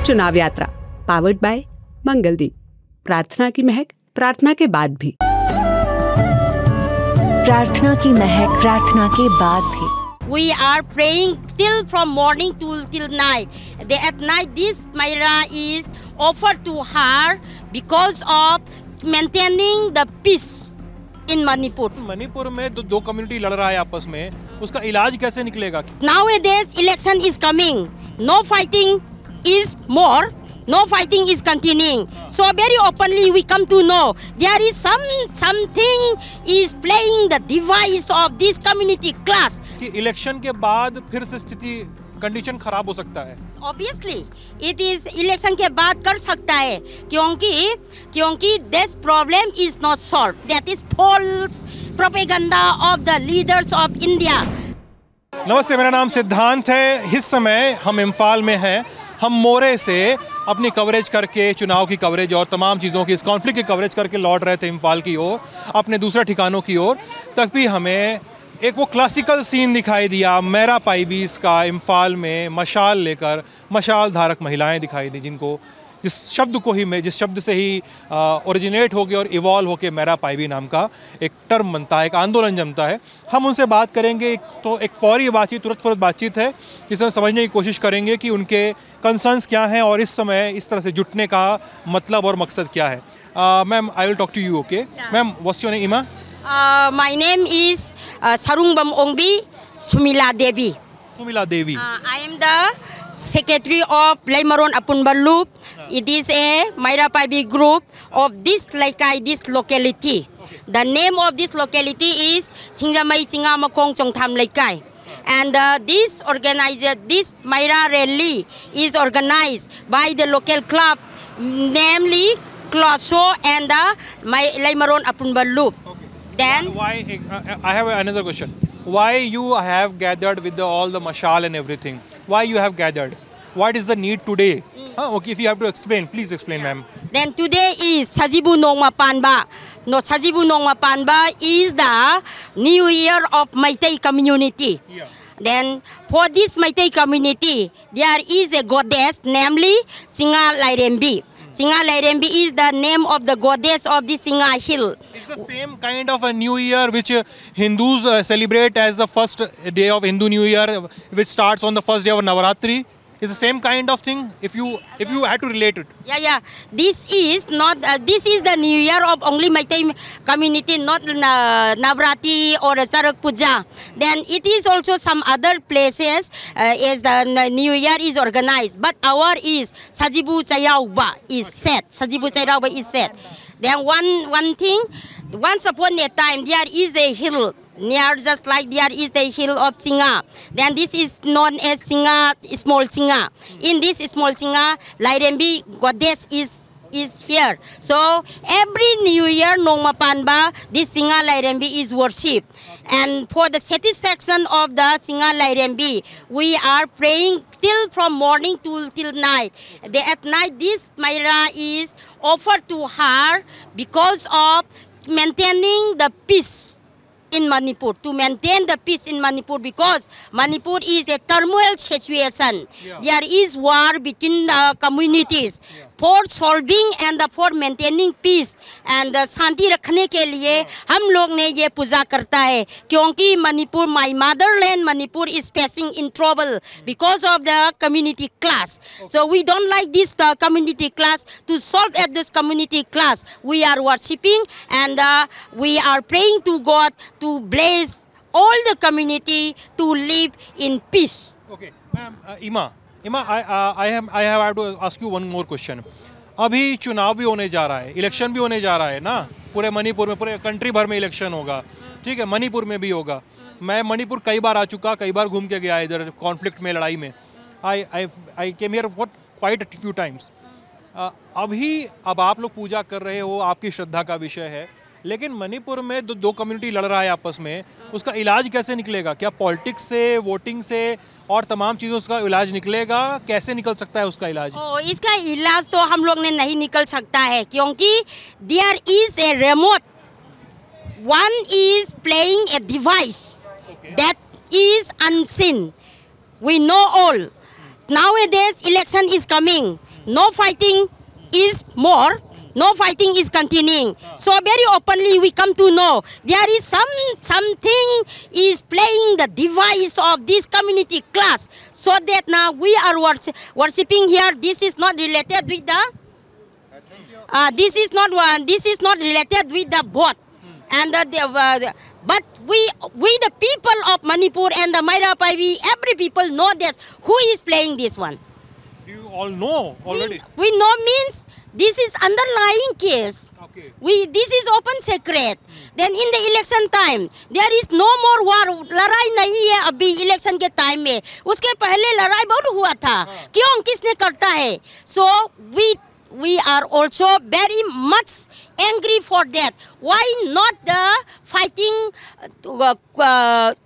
चुनाव यात्रा powered by Mangaldeep. प्रार्थना की महक प्रार्थना के बाद भी। प्रार्थना की महक प्रार्थना के बाद भी। We are praying from morning till night. At night, this Myra is offered to her because of maintaining the peace in Manipur. Manipur में दो कम्युनिटी लड़ रहा है आपस में, उसका इलाज कैसे निकलेगा? Nowadays, election is coming. No fighting is more. No fighting is continuing. So very openly we come to know there is something is playing the device of this community class. कि इलेक्शन के बाद फिर से स्थिति condition खराब हो सकता है। Obviously, it is इलेक्शन के बाद कर सकता है क्योंकि this problem is not solved. That is false propaganda of the leaders of India. नमस्ते, मेरा नाम सिद्धांत है। इस समय हम इम्फाल में हैं। हम मोरे से अपनी कवरेज करके, चुनाव की कवरेज और तमाम चीज़ों की, इस कॉन्फ्लिक्ट की कवरेज करके लौट रहे थे इम्फाल की ओर, अपने दूसरे ठिकानों की ओर। तक भी हमें एक वो क्लासिकल सीन दिखाई दिया मेरा पाइबीस का, इम्फाल में मशाल लेकर मशाल धारक महिलाएं दिखाई दी, जिनको जिस शब्द से ही ओरिजिनेट हो गया और इवॉल्व होकर मेरा पाइबी नाम का एक टर्म बनता है, एक आंदोलन जमता है। हम उनसे बात करेंगे। तो एक फौरी बातचीत, तुरंत बातचीत है, जिसमें समझने की कोशिश करेंगे कि उनके कंसर्न्स क्या हैं और इस समय इस तरह से जुटने का मतलब और मकसद क्या है। Ma'am, I will talk to you, okay? Ma'am, what's your name? इमा? My name is Sarungbam Ongbi Sumila Devi. Sumila Devi. I am the secretary of Laimaron Apunbalup. It is a Myra Paibi group of this locality. Okay. The name of this locality is Singamai Singamakong Chongtham Laikai. And this Myra rally is organized by the local club, namely Kloso and the Laimaron Apunbalup. Okay. Then why? I have another question. Why you have gathered with all the mashal and everything? Why you have gathered? What is the need today? Okay, if you have to explain, please explain, ma'am. Then today is Sajibu Nongma Panba. No, Sajibu Nongma Panba is the New Year of Meitei community. Yeah. Then for this Meitei community, there is a goddess, namely Singa Lairembi. Singa Lairembi is the name of the goddess of the Singa hill. It's the same kind of a New Year which Hindus celebrate as the first day of Hindu New Year, which starts on the first day of Navaratri. It's the same kind of thing. If you had to relate it. Yeah. This is not. This is the New Year of only Meitei community, not Navaratri or Sarak Puja. Then it is also some other places as the New Year is organized. But our is Sajibu Chairauba is set. Sajibu Chairauba is set. Then one thing. Once upon a time, there is a hill. Near, just like there is the hill of Singa. Then this is known as Singa, small Singa. In this small Singa, Lairembi goddess is here. So every New Year, Nongma Panba, this Singa Lairembi is worshipped. And for the satisfaction of the Singa Lairembi, we are praying from morning till night. At night, this Myra is offered to her because of maintaining the peace in Manipur, to maintain the peace in Manipur, because Manipur is a turmoil situation. Yeah. There is war between the communities. Yeah. For solving and for maintaining peace and शांति रखने के लिए हम लोग ने ये पूजा करता है, क्योंकि Manipur, my motherland Manipur is facing in trouble because of the community class. Okay. So we don't like this community class. To solve at this community class, we are worshipping and we are praying to God to bless all the community to live in peace. Okay, ma'am, Ima, I have to ask you one more question. अभी चुनाव भी होने जा रहा है, election भी होने जा रहा है ना, पूरे मणिपुर में, पूरे कंट्री भर में इलेक्शन होगा, ठीक है? मणिपुर में भी होगा। मैं मणिपुर कई बार आ चुका, कई बार घूम के गया इधर कॉन्फ्लिक्ट में, लड़ाई में। I came here for quite a few times. अब आप लोग पूजा कर रहे हो, आपकी श्रद्धा का विषय है, लेकिन मणिपुर में दो कम्युनिटी लड़ रहा है आपस में, उसका इलाज कैसे निकलेगा? क्या पॉलिटिक्स से, वोटिंग से और तमाम चीज़ों का इलाज निकलेगा? कैसे निकल सकता है उसका इलाज? इसका इलाज तो हम लोग ने नहीं निकल सकता है, क्योंकि there is a remote, one is playing a device that is unseen. We know all. Nowadays election is coming. no fighting is more. No fighting is continuing. So very openly we come to know there is something is playing the device of this community class. So that now we are worshipping here. This is not related with the. This is not related with the both. And but we the people of Manipur and the Mairapaibi, every people know this. Who is playing this one? You all know already. We know means this is underlying case. Okay. This is open secret. Then in the election time, there is no more war. लड़ाई नहीं है अभी election के time में. उसके पहले लड़ाई बहुत हुआ था. क्यों किसने करता है? So we are also very much angry for that. Why not the fighting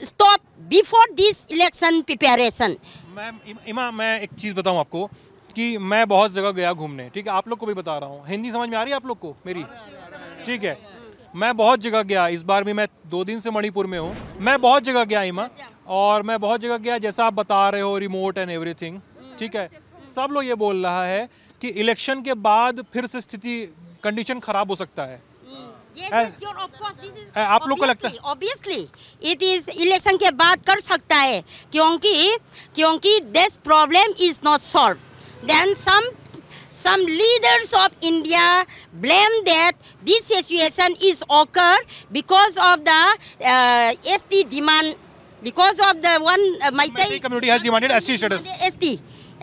stop before this election preparation? Ma'am इमा मैं एक चीज़ बताऊं आपको कि मैं बहुत जगह गया घूमने, ठीक है, आप लोग को भी बता रहा हूँ। हिंदी समझ में आ रही है आप लोग को मेरी? ठीक है, मैं बहुत जगह गया, इस बार भी मैं 2 दिन से मणिपुर में हूँ। मैं बहुत जगह गया इमा, और मैं बहुत जगह गया जैसा आप बता रहे हो, रिमोट एंड एवरीथिंग, ठीक है। सब लोग ये बोल रहा है कि इलेक्शन के बाद फिर से स्थिति कंडीशन खराब हो सकता है। Yes, sure, of course, this is आप लोग को लगता है? Obviously, it is election के बाद कर सकता है, क्योंकि this problem is not solved. Then some leaders of India blame that this situation is occur because of the ST demand, because of the one Meitei community has demanded ST status. ST,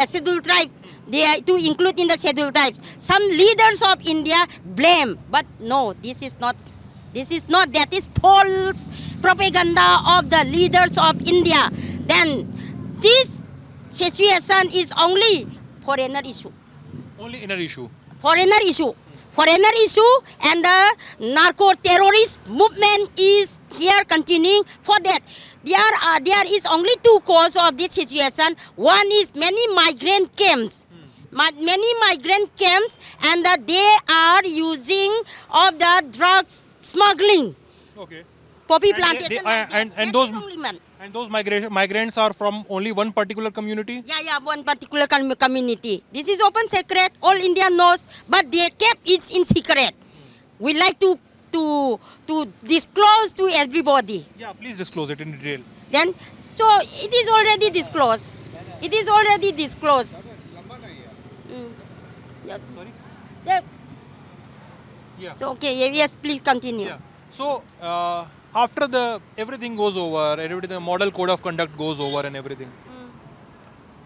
scheduled tribe. They are to include in the scheduled tribes. Some leaders of India blame, but no, this is not. That is false propaganda of the leaders of India. Then this situation is only foreigner issue. Only inner issue. Foreigner issue, and the narco-terrorist movement is here continuing. For that, there is only 2 causes of this situation. One is many migrant camps. And they are using of the drugs smuggling. Okay. Poppy plantation. And those migrants are from only one particular community? Yeah, one particular community. This is open secret. All India knows, but they kept it in secret. We like to disclose to everybody. Yeah, please disclose it in detail. Then, so it is already disclosed. Yeah. Sorry? Yeah. So okay, yes, please continue. Yeah. So after everything goes over, everything, the model code of conduct goes over and everything.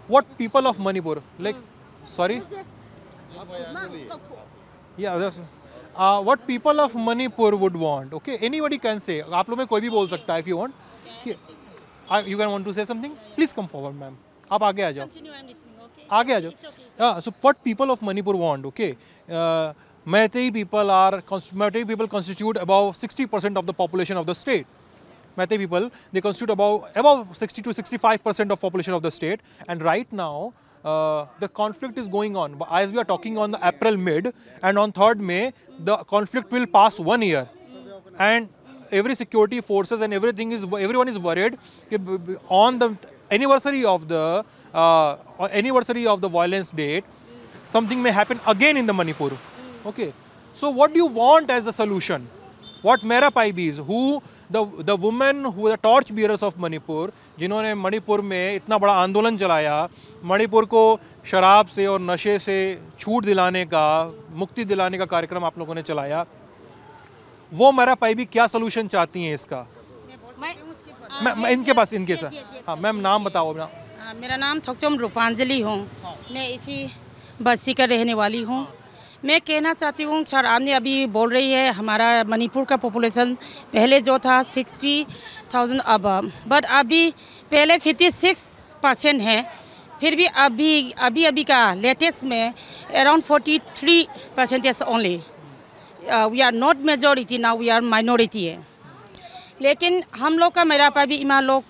What people of Manipur, like, sorry? Yes. Yeah, that's, what people of Manipur would want, okay? Anybody can say, आप लोग में कोई भी बोल सकता है if you want. You can want to say something? Please come forward, ma'am. आप आगे आ जाओ. आगे आ जाओ. So what people of Manipur want, okay? Meitei people constitute about 60% of the population of the state. Meitei people, they constitute above 60 to 65% of population of the state. And right now, the conflict is going on. As we are talking on the April mid, and on 3rd May, the conflict will pass 1 year. And every security forces and everyone is worried on the anniversary of the violence date, something may happen again in the Manipur. Okay, so what do you want as a solution? What Mairapaibis, who the women who are the torch bearers of Manipur, जिन्होंने मणिपुर में इतना बड़ा आंदोलन चलाया, मणिपुर को शराब से और नशे से छूट दिलाने का, मुक्ति दिलाने का कार्यक्रम आप लोगों ने चलाया, वो Mairapaibi क्या सलूशन चाहती हैं इसका? मैं इनके साथ, हाँ मैम नाम बताओ अपना। मेरा नाम थोकचोम रूपांजलि हूँ, मैं इसी बस्ती का रहने वाली हूँ। मैं कहना चाहती हूँ सर, आपने अभी बोल रही है हमारा मणिपुर का पॉपुलेशन पहले जो था 60,000 अब, बट अभी पहले 56% है, फिर भी अभी का लेटेस्ट में around 43% only. We are not majority now, we are minority है। लेकिन हम लोग का Mairapabi इमा लोग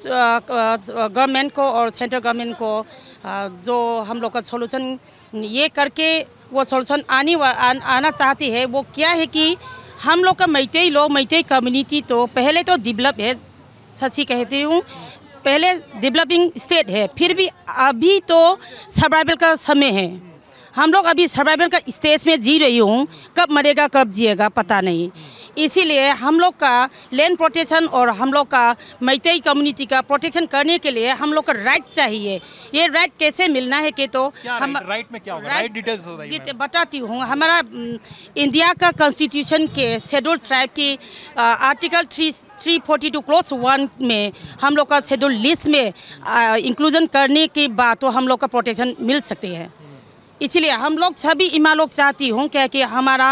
गवर्नमेंट को और सेंट्रल गवर्नमेंट को जो हम लोग का सोल्यूशन ये करके वो सोल्यूशन आना चाहती है, वो क्या है कि हम लोग का मेइतेई कम्युनिटी तो पहले तो डेवलप है, सच्ची कहती हूँ, पहले डेवलपिंग स्टेट है, फिर भी अभी तो सर्वाइवल का समय है। हम लोग अभी सर्वाइवल का स्टेज में जी रही हूँ, कब मरेगा कब जिएगा पता नहीं। इसीलिए हम लोग का लैंड प्रोटेक्शन और हम लोग का मैतेई कम्युनिटी का प्रोटेक्शन करने के लिए हम लोग का राइट चाहिए। ये राइट कैसे मिलना है कि तो हम राइट में क्या होगा? राइट डिटेल्स बताइए। बताती हूँ। हमारा इंडिया का कॉन्स्टिट्यूशन के शेड्यूल ट्राइब की आर्टिकल 342 क्लोज 1 में हम लोग का शेड्यूल लिस्ट में इंक्लूजन करने के बाद तो हम लोग का प्रोटेक्शन मिल सकते हैं। इसलिए हम लोग सभी इमा लोग चाहती हूँ क्या कि हमारा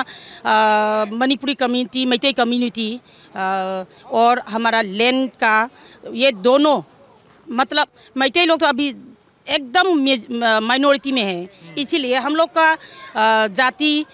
मणिपुरी कम्युनिटी, मैतेई कम्युनिटी और हमारा लैंड का ये दोनों, मतलब मैतेई लोग तो अभी एकदम माइनॉरिटी में है। इसीलिए हम लोग का जाति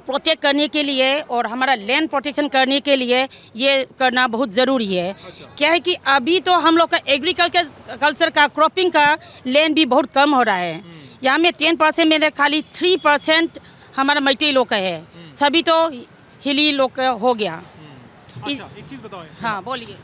प्रोटेक्ट करने के लिए और हमारा लैंड प्रोटेक्शन करने के लिए ये करना बहुत ज़रूरी है। क्या है कि अभी तो हम लोग का एग्रीकल्चर का क्रॉपिंग का लैंड भी बहुत कम हो रहा है। यहाँ में 10% में खाली 3% हमारा मैतेई लोग का है, सभी तो हिली लोग का हो गया। अच्छा, एक चीज़ बताओ। हाँ बोलिए।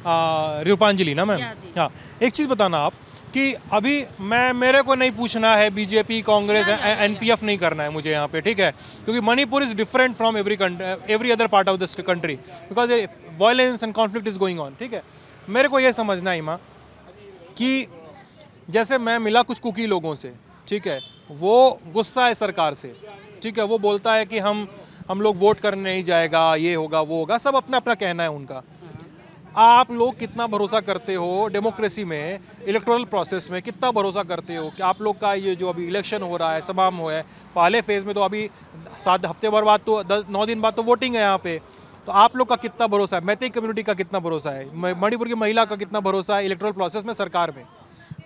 रूपांजलि ना मैम? हाँ, एक चीज़ बताना आप कि अभी मेरे को नहीं पूछना है बीजेपी कांग्रेस एनपीएफ नहीं करना है मुझे यहाँ पे, ठीक है? क्योंकि Manipur is different from every other part of the country because violence and conflict is going on, ठीक है? मेरे को ये समझना है इमा कि जैसे मैं मिला कुछ कुकी लोगों से, ठीक है, वो गुस्सा है सरकार से, ठीक है, वो बोलता है कि हम लोग वोट करने नहीं जाएगा, ये होगा वो होगा, सब अपना अपना कहना है उनका। आप लोग कितना भरोसा करते हो डेमोक्रेसी में, इलेक्टोरल प्रोसेस में कितना भरोसा करते हो कि आप लोग का ये जो अभी इलेक्शन हो रहा है, समाम हो है, पहले फेज़ में तो अभी 7 हफ्ते भर बाद तो 9 दिन बाद तो वोटिंग है यहाँ पे, तो आप लोग का कितना भरोसा है, मैतेई कम्युनिटी का कितना भरोसा है, मणिपुर की महिला का कितना भरोसा है इलेक्टोरल प्रोसेस में, सरकार में?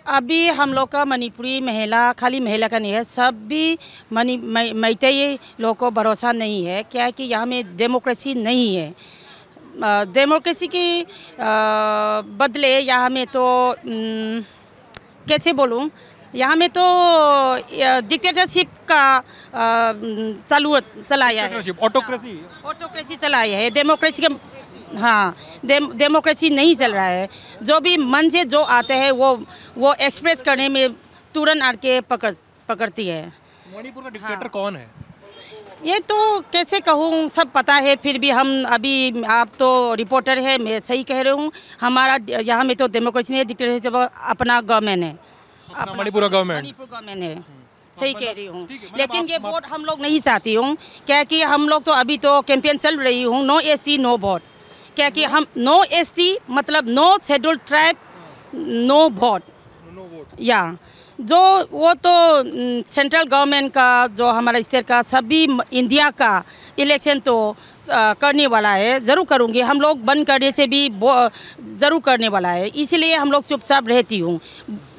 अभी हम लोग का मणिपुरी महिला, खाली महिला का नहीं है, सब भी मैतेई लोग को भरोसा नहीं है। क्या है कि यहाँ में डेमोक्रेसी नहीं है। डेमोक्रेसी के बदले यहाँ में तो कैसे बोलूँ, यहाँ में तो डिक्टेटरशिप का चलाया है, ऑटोक्रेसी चलाया है। डेमोक्रेसी का हाँ डेमोक्रेसी नहीं चल रहा है। जो भी मन से जो आते हैं वो एक्सप्रेस करने में तुरंत आके पकड़ती है। मणिपुर का डिक्टेटर कौन है? ये तो कैसे कहूँ, सब पता है, फिर भी हम अभी, आप तो रिपोर्टर है, मैं सही कह रही हूँ, हमारा यहाँ में तो डेमोक्रेसी नहीं, डिक्टेटरशिप अपना गवर्नमेंट है, मणिपुर गवर्नमेंट है, सही कह रही हूँ। लेकिन ये वोट हम लोग नहीं चाहती हूँ, क्या कि हम लोग तो अभी तो कैंपेन चल रही हूँ, नो एसटी नो वोट। क्या कि हम नो एसटी मतलब no schedule tribe no vote, या जो वो तो सेंट्रल गवर्नमेंट का, जो हमारा स्टेट का, सभी इंडिया का इलेक्शन तो करने वाला है, ज़रूर करूँगी। हम लोग बंद करने से भी ज़रूर करने वाला है, इसलिए हम लोग चुपचाप रहती हूँ।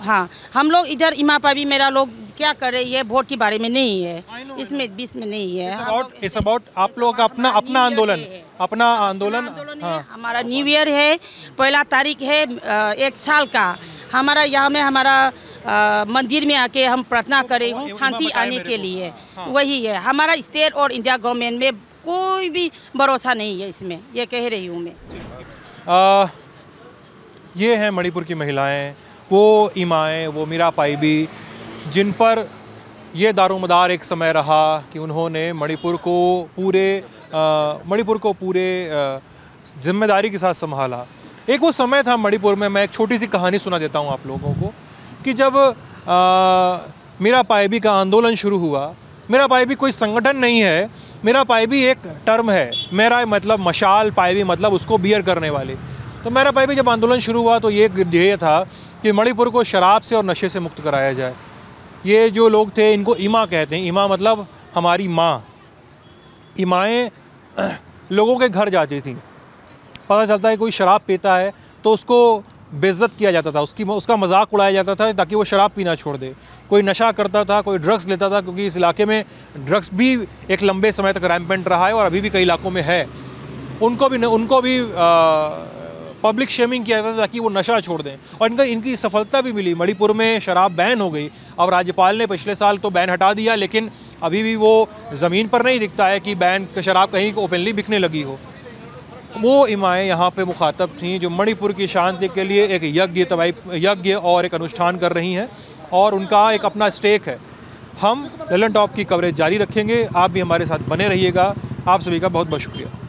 हाँ, हम लोग इधर इमापा भी मेरा लोग क्या कर रही है, वोट के बारे में नहीं है, इसमें बीच में नहीं है। इट्स अबाउट आप लोग का अपना आंदोलन है। हमारा न्यू ईयर है, 1 तारीख है 1 साल का। हमारा यहाँ में हमारा मंदिर में आके हम प्रार्थना कर रहे हूँ शांति आने के लिए। वही है, हमारा स्टेट और इंडिया गवर्नमेंट में कोई भी भरोसा नहीं है इसमें, ये कह रही हूँ मैं। ये हैं मणिपुर की महिलाएं, वो इमाएँ, वो मीरापाई भी, जिन पर ये दारोमदार एक समय रहा कि उन्होंने मणिपुर को पूरे जिम्मेदारी के साथ संभाला। एक वो समय था मणिपुर में, मैं एक छोटी सी कहानी सुना देता हूँ आप लोगों को, कि जब मीरापाई का आंदोलन शुरू हुआ, मीरापाई भी कोई संगठन नहीं है, मीरापाई भी एक टर्म है, मेरा मतलब मशाल, पाई मतलब उसको बियर करने वाले। तो मीरापाई भी जब आंदोलन शुरू हुआ तो ये ध्येय था कि मणिपुर को शराब से और नशे से मुक्त कराया जाए। ये जो लोग थे इनको इमा कहते हैं, इमा मतलब हमारी माँ। इमाएँ लोगों के घर जाती थी, पता चलता है कोई शराब पीता है तो उसको बेइज्जत किया जाता था, उसका मजाक उड़ाया जाता था ताकि वो शराब पीना छोड़ दे। कोई नशा करता था, कोई ड्रग्स लेता था, क्योंकि इस इलाके में ड्रग्स भी एक लंबे समय तक रैम्पेंट रहा है और अभी भी कई इलाकों में है। उनको भी पब्लिक शेमिंग किया जाता था ताकि वो नशा छोड़ दें, और इनकी सफलता भी मिली। मणिपुर में शराब बैन हो गई। अब राज्यपाल ने पिछले साल तो बैन हटा दिया, लेकिन अभी भी वो ज़मीन पर नहीं दिखता है कि बैन शराब कहीं ओपनली बिकने लगी हो। वो इमाएँ यहाँ पे मुखातब थीं जो मणिपुर की शांति के लिए एक यज्ञ और एक अनुष्ठान कर रही हैं, और उनका एक अपना स्टेक है। हम ललन टॉप की कवरेज जारी रखेंगे। आप भी हमारे साथ बने रहिएगा। आप सभी का बहुत बहुत शुक्रिया।